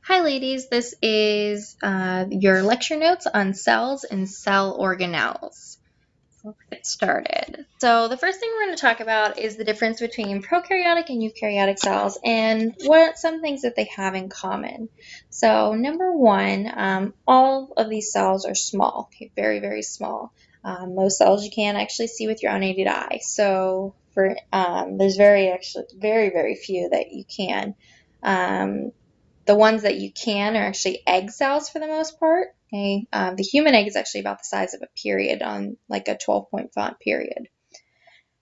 Hi ladies, this is your lecture notes on cells and cell organelles. So let's get started. So the first thing we're going to talk about is the difference between prokaryotic and eukaryotic cells and what some things that they have in common. So number one, all of these cells are small, okay, very, very small. Most cells you can't actually see with your unaided eye. So there's very, very few that you can. The ones that you can are actually egg cells for the most part. Okay, the human egg is actually about the size of a period on like a 12-point font period.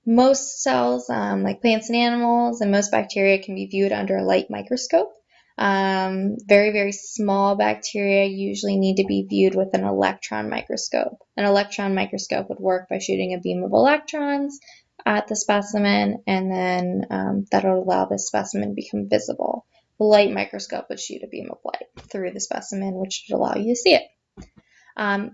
Most cells, like plants and animals, and most bacteria can be viewed under a light microscope. Very small bacteria usually need to be viewed with an electron microscope. An electron microscope would work by shooting a beam of electrons at the specimen, and then that will allow the specimen to become visible. The light microscope would shoot a beam of light through the specimen, which would allow you to see it.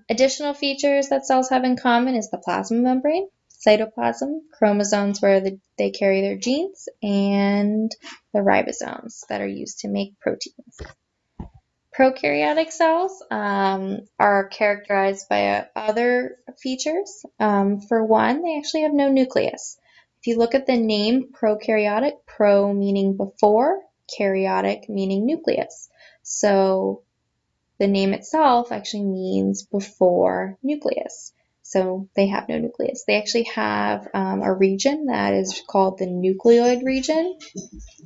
Additional features that cells have in common is the plasma membrane, cytoplasm, chromosomes where they carry their genes, and the ribosomes that are used to make proteins. Prokaryotic cells are characterized by other features. For one, they actually have no nucleus. If you look at the name prokaryotic, pro meaning before, karyotic meaning nucleus. So the name itself actually means before nucleus. So they have no nucleus. They actually have a region that is called the nucleoid region.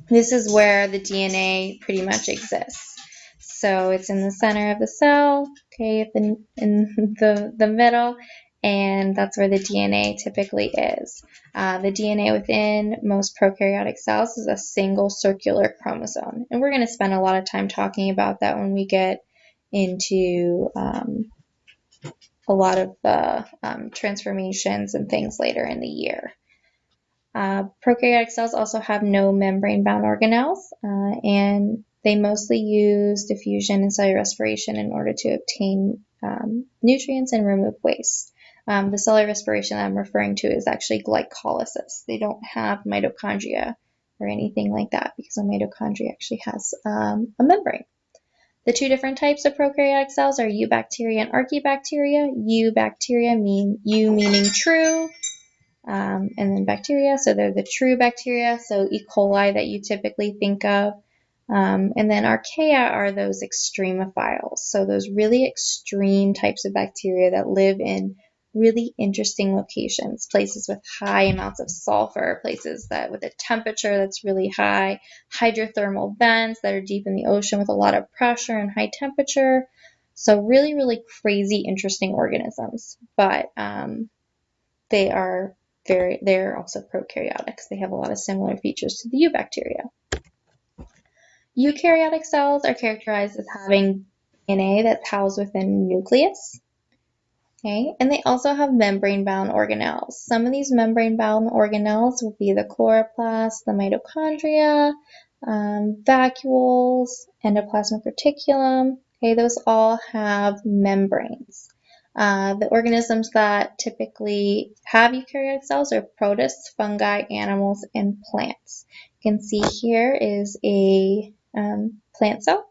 This is where the DNA pretty much exists. So it's in the center of the cell, okay, in the middle, and that's where the DNA typically is. The DNA within most prokaryotic cells is a single circular chromosome, and we're going to spend a lot of time talking about that when we get into a lot of the transformations and things later in the year. Prokaryotic cells also have no membrane-bound organelles, and they mostly use diffusion and cellular respiration in order to obtain nutrients and remove waste. The cellular respiration that I'm referring to is actually glycolysis. They don't have mitochondria or anything like that because a mitochondria actually has a membrane. The two different types of prokaryotic cells are eubacteria and archaebacteria. Eubacteria meaning true, and then bacteria, so they're the true bacteria, so E. coli that you typically think of. And then archaea are those extremophiles, so those really extreme types of bacteria that live in really interesting locations, places with high amounts of sulfur, places that with a temperature that's really high, hydrothermal vents that are deep in the ocean with a lot of pressure and high temperature. So really crazy, interesting organisms, but they're also prokaryotic. They have a lot of similar features to the eubacteria. Eukaryotic cells are characterized as having DNA that's housed within a nucleus. Okay, and they also have membrane-bound organelles. Some of these membrane-bound organelles will be the chloroplast, the mitochondria, vacuoles, endoplasmic reticulum. Okay, those all have membranes. The organisms that typically have eukaryotic cells are protists, fungi, animals, and plants. You can see here is a plant cell.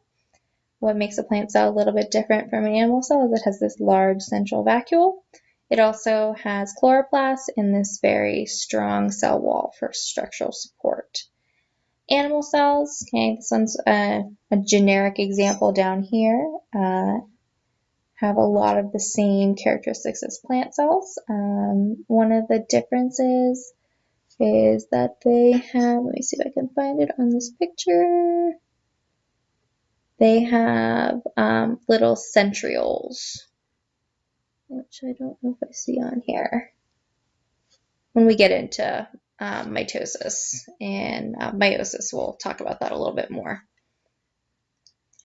What makes a plant cell a little bit different from an animal cell is it has this large central vacuole. It also has chloroplasts and this very strong cell wall for structural support. Animal cells, okay, this one's a generic example down here, have a lot of the same characteristics as plant cells. One of the differences is that they have, let me see if I can find it on this picture. They have little centrioles, which I don't know if I see on here. When we get into mitosis and meiosis, we'll talk about that a little bit more.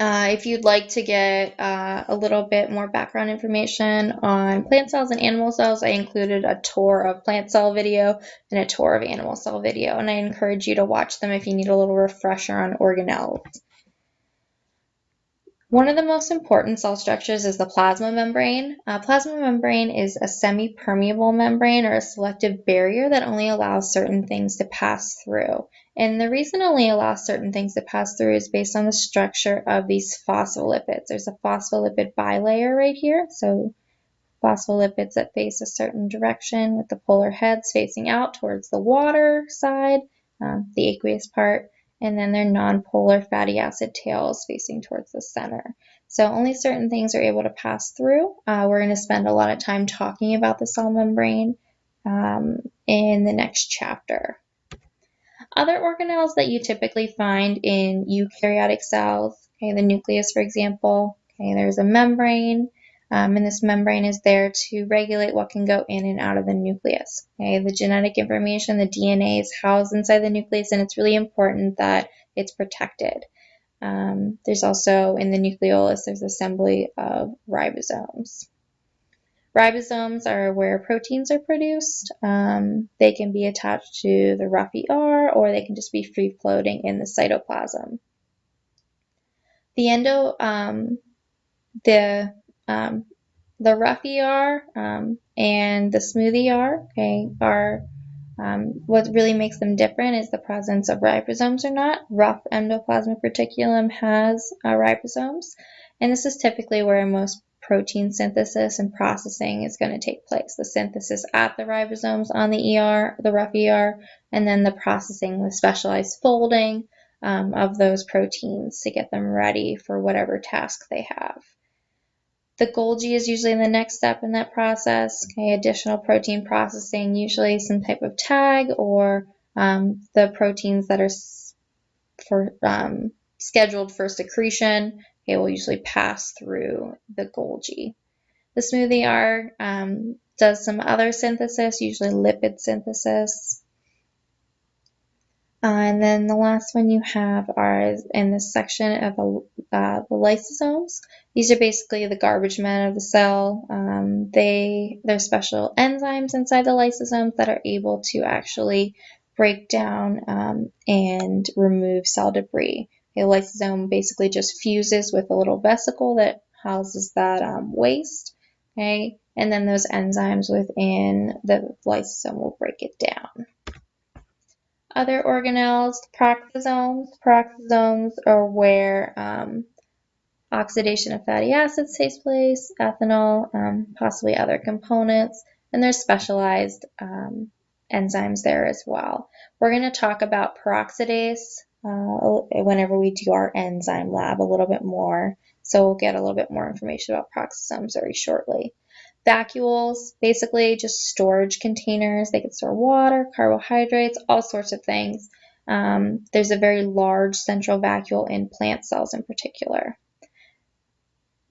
If you'd like to get a little bit more background information on plant cells and animal cells, I included a tour of plant cell video and a tour of animal cell video, and I encourage you to watch them if you need a little refresher on organelles. One of the most important cell structures is the plasma membrane. Plasma membrane is a semi-permeable membrane or a selective barrier that only allows certain things to pass through. And the reason it only allows certain things to pass through is based on the structure of these phospholipids. There's a phospholipid bilayer right here. So phospholipids that face a certain direction with the polar heads facing out towards the water side, the aqueous part, and then their nonpolar fatty acid tails facing towards the center. So only certain things are able to pass through. We're going to spend a lot of time talking about the cell membrane in the next chapter. Other organelles that you typically find in eukaryotic cells, okay, the nucleus, for example, okay, there's a membrane, and this membrane is there to regulate what can go in and out of the nucleus. Okay, the genetic information, the DNA, is housed inside the nucleus, and it's really important that it's protected. There's also, in the nucleolus, there's assembly of ribosomes. Ribosomes are where proteins are produced. They can be attached to the rough ER, or they can just be free floating in the cytoplasm. The rough ER and the smooth ER, okay, are what really makes them different is the presence of ribosomes or not. Rough endoplasmic reticulum has ribosomes, and this is typically where most protein synthesis and processing is going to take place. The synthesis at the ribosomes on the ER, the rough ER, and then the processing with specialized folding of those proteins to get them ready for whatever task they have. The Golgi is usually the next step in that process. Okay, additional protein processing, usually some type of tag, or the proteins that are scheduled for secretion, okay, will usually pass through the Golgi. The smooth ER does some other synthesis, usually lipid synthesis. And then the last one you have are in this section of the lysosomes. These are basically the garbage men of the cell. There's special enzymes inside the lysosomes that are able to actually break down and remove cell debris. A lysosome basically just fuses with a little vesicle that houses that waste. Okay, and then those enzymes within the lysosome will break it down. Other organelles, peroxisomes. Peroxisomes are where oxidation of fatty acids takes place, ethanol, possibly other components, and there's specialized enzymes there as well. We're going to talk about peroxidase whenever we do our enzyme lab a little bit more, so we'll get a little bit more information about peroxisomes very shortly. Vacuoles, basically just storage containers. They can store water, carbohydrates, all sorts of things. There's a very large central vacuole in plant cells in particular.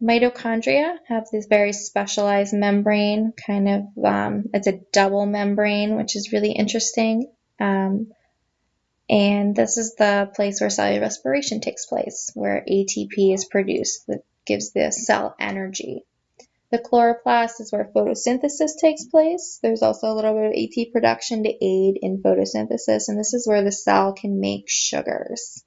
Mitochondria have this very specialized membrane, it's a double membrane, which is really interesting. And this is the place where cellular respiration takes place, where ATP is produced that gives the cell energy. The chloroplast is where photosynthesis takes place. There's also a little bit of ATP production to aid in photosynthesis, and this is where the cell can make sugars.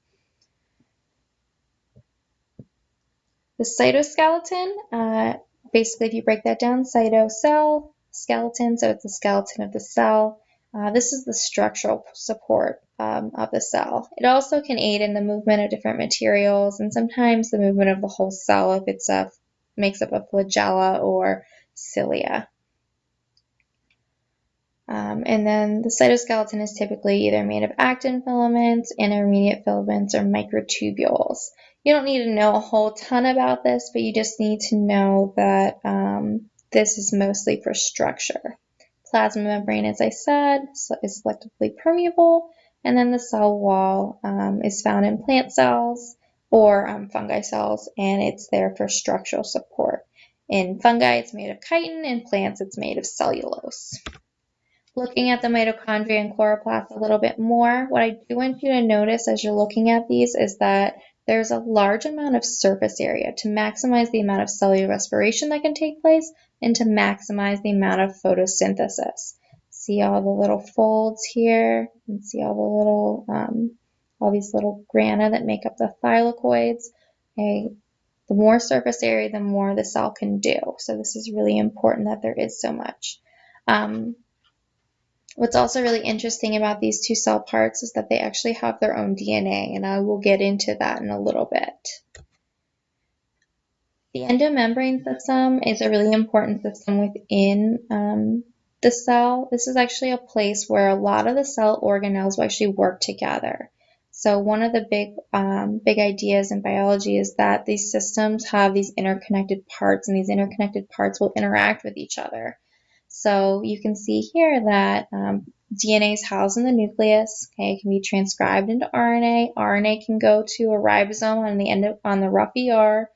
The cytoskeleton, basically if you break that down, cyto, cell, skeleton, so it's the skeleton of the cell. This is the structural support of the cell. It also can aid in the movement of different materials, and sometimes the movement of the whole cell if it's makes up a flagella or cilia. And then the cytoskeleton is typically either made of actin filaments, intermediate filaments, or microtubules. You don't need to know a whole ton about this, but you just need to know that this is mostly for structure. Plasma membrane, as I said, is selectively permeable, and then the cell wall is found in plant cells or fungi cells, and it's there for structural support. In fungi, it's made of chitin. In plants, it's made of cellulose. Looking at the mitochondria and chloroplast a little bit more, what I do want you to notice as you're looking at these is that there's a large amount of surface area to maximize the amount of cellular respiration that can take place and to maximize the amount of photosynthesis. See all the little folds here, and see all these little grana that make up the thylakoids. Okay, the more surface area, the more the cell can do. So this is really important that there is so much. What's also really interesting about these two cell parts is that they actually have their own DNA, and I will get into that in a little bit. The endomembrane system is a really important system within the cell. This is actually a place where a lot of the cell organelles will actually work together. So one of the big ideas in biology is that these systems have these interconnected parts, and these interconnected parts will interact with each other. So you can see here that DNA is housed in the nucleus. Okay, it can be transcribed into RNA. RNA can go to a ribosome on the end on the rough ER,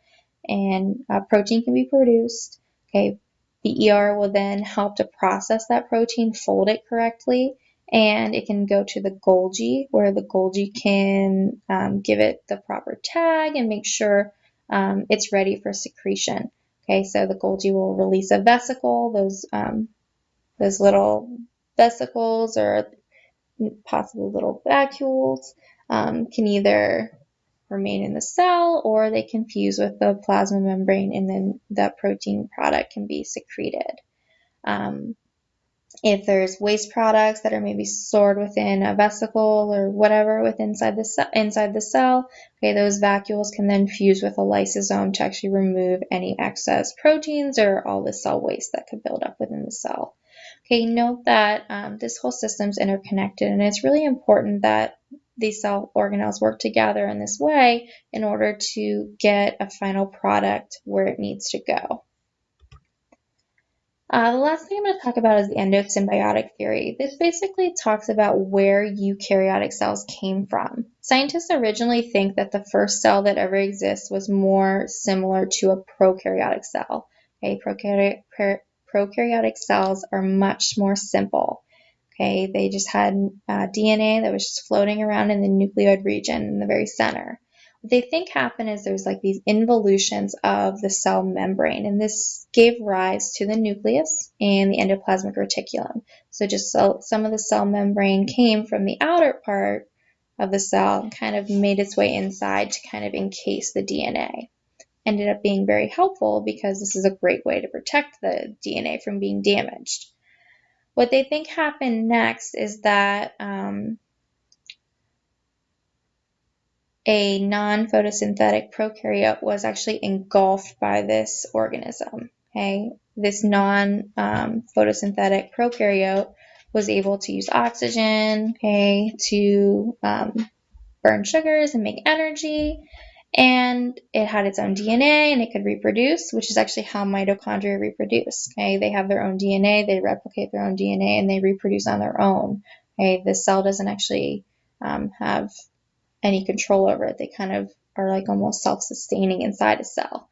and protein can be produced. Okay, the ER will then help to process that protein, fold it correctly, and it can go to the Golgi, where the Golgi can give it the proper tag and make sure it's ready for secretion. Okay, so the Golgi will release a vesicle. Those little vesicles, or possibly little vacuoles, can either remain in the cell, or they can fuse with the plasma membrane, and then that protein product can be secreted. If there's waste products that are maybe stored within a vesicle or whatever inside the cell, okay, those vacuoles can then fuse with a lysosome to actually remove any excess proteins or all the cell waste that could build up within the cell. Okay, note that this whole system is interconnected, and it's really important that these cell organelles work together in this way in order to get a final product where it needs to go. The last thing I'm going to talk about is the endosymbiotic theory. This basically talks about where eukaryotic cells came from. Scientists originally think that the first cell that ever exists was more similar to a prokaryotic cell. Okay, prokaryotic cells are much more simple. Okay, they just had DNA that was just floating around in the nucleoid region in the very center. What they think happened is there's like these involutions of the cell membrane, and this gave rise to the nucleus and the endoplasmic reticulum. So just some of the cell membrane came from the outer part of the cell and kind of made its way inside to kind of encase the DNA. Ended up being very helpful because this is a great way to protect the DNA from being damaged. What they think happened next is that a non-photosynthetic prokaryote was actually engulfed by this organism. Okay, this non-photosynthetic prokaryote was able to use oxygen, okay, to burn sugars and make energy, and it had its own DNA, and it could reproduce, which is actually how mitochondria reproduce. Okay, they have their own DNA, they replicate their own DNA, and they reproduce on their own. Okay, the cell doesn't actually have any control over it. They kind of are like almost self-sustaining inside a cell.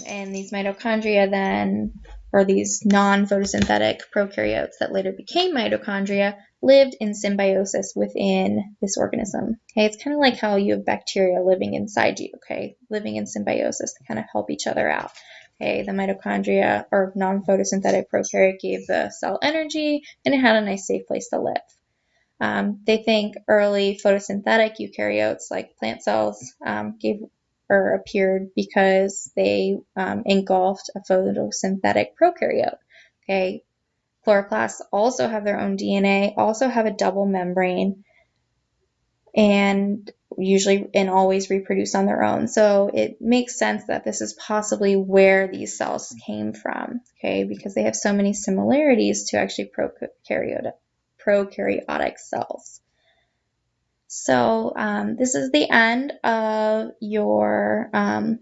And these mitochondria then, or these non-photosynthetic prokaryotes that later became mitochondria, lived in symbiosis within this organism. Okay, it's kind of like how you have bacteria living inside you, okay, living in symbiosis to kind of help each other out. Okay, the mitochondria or non-photosynthetic prokaryote gave the cell energy, and it had a nice safe place to live. They think early photosynthetic eukaryotes, like plant cells, appeared because they engulfed a photosynthetic prokaryote. Okay, chloroplasts also have their own DNA, also have a double membrane, and usually and always reproduce on their own. So it makes sense that this is possibly where these cells came from, okay, because they have so many similarities to actually prokaryotic cells. So this is the end of your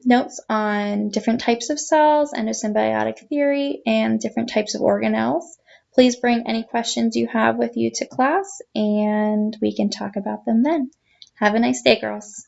notes on different types of cells, endosymbiotic theory, and different types of organelles. Please bring any questions you have with you to class, and we can talk about them then. Have a nice day, girls.